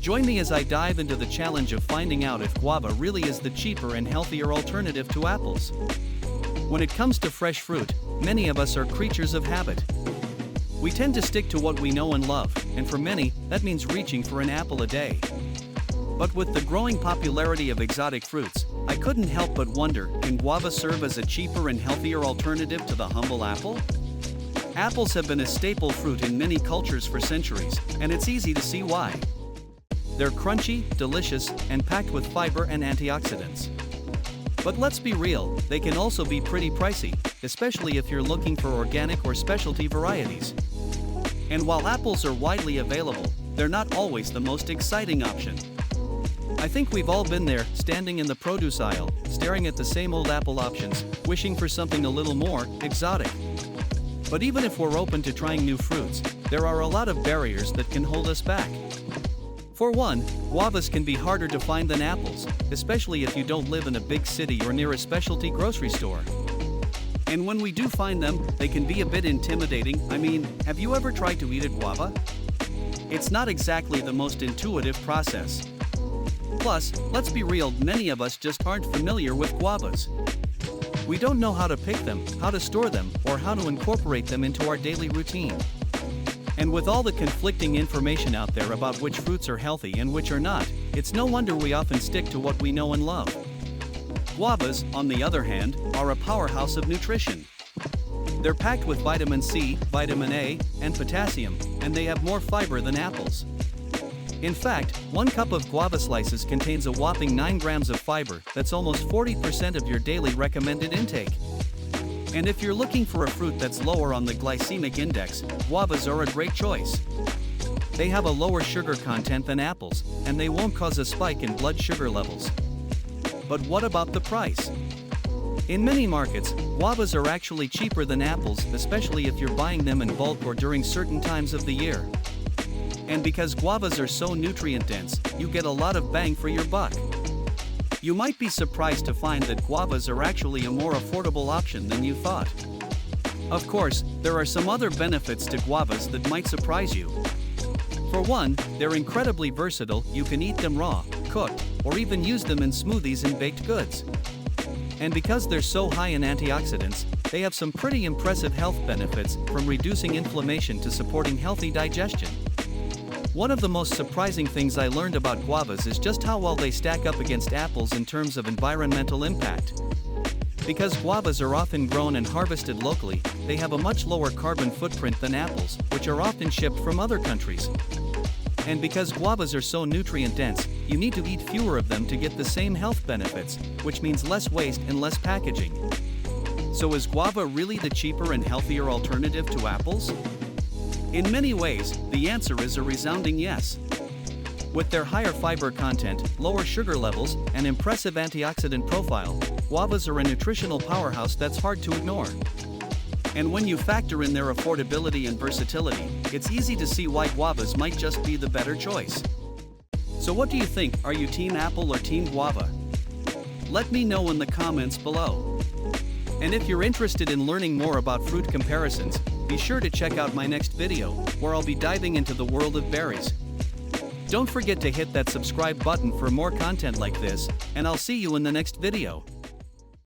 Join me as I dive into the challenge of finding out if guava really is the cheaper and healthier alternative to apples. When it comes to fresh fruit, many of us are creatures of habit. We tend to stick to what we know and love, and for many, that means reaching for an apple a day. But with the growing popularity of exotic fruits, I couldn't help but wonder, can guava serve as a cheaper and healthier alternative to the humble apple? Apples have been a staple fruit in many cultures for centuries, and it's easy to see why. They're crunchy, delicious, and packed with fiber and antioxidants. But let's be real, they can also be pretty pricey, especially if you're looking for organic or specialty varieties. And while apples are widely available, they're not always the most exciting option. I think we've all been there, standing in the produce aisle, staring at the same old apple options, wishing for something a little more exotic. But even if we're open to trying new fruits, there are a lot of barriers that can hold us back. For one, guavas can be harder to find than apples, especially if you don't live in a big city or near a specialty grocery store. And when we do find them, they can be a bit intimidating. I mean, have you ever tried to eat a guava? It's not exactly the most intuitive process. Plus, let's be real, many of us just aren't familiar with guavas. We don't know how to pick them, how to store them, or how to incorporate them into our daily routine. And with all the conflicting information out there about which fruits are healthy and which are not, it's no wonder we often stick to what we know and love. Guavas, on the other hand, are a powerhouse of nutrition. They're packed with vitamin C, vitamin A, and potassium, and they have more fiber than apples. In fact, 1 cup of guava slices contains a whopping 9 grams of fiber. That's almost 40% of your daily recommended intake. And if you're looking for a fruit that's lower on the glycemic index, guavas are a great choice. They have a lower sugar content than apples, and they won't cause a spike in blood sugar levels. But what about the price? In many markets, guavas are actually cheaper than apples, especially if you're buying them in bulk or during certain times of the year. And because guavas are so nutrient-dense, you get a lot of bang for your buck. You might be surprised to find that guavas are actually a more affordable option than you thought. Of course, there are some other benefits to guavas that might surprise you. For one, they're incredibly versatile. You can eat them raw, cooked, or even use them in smoothies and baked goods. And because they're so high in antioxidants, they have some pretty impressive health benefits, from reducing inflammation to supporting healthy digestion. One of the most surprising things I learned about guavas is just how well they stack up against apples in terms of environmental impact. Because guavas are often grown and harvested locally, they have a much lower carbon footprint than apples, which are often shipped from other countries. And because guavas are so nutrient-dense, you need to eat fewer of them to get the same health benefits, which means less waste and less packaging. So is guava really the cheaper and healthier alternative to apples? In many ways, the answer is a resounding yes. With their higher fiber content, lower sugar levels, and impressive antioxidant profile, guavas are a nutritional powerhouse that's hard to ignore. And when you factor in their affordability and versatility, it's easy to see why guavas might just be the better choice. So what do you think? Are you team apple or team guava? Let me know in the comments below. And if you're interested in learning more about fruit comparisons, be sure to check out my next video, where I'll be diving into the world of berries. Don't forget to hit that subscribe button for more content like this, and I'll see you in the next video.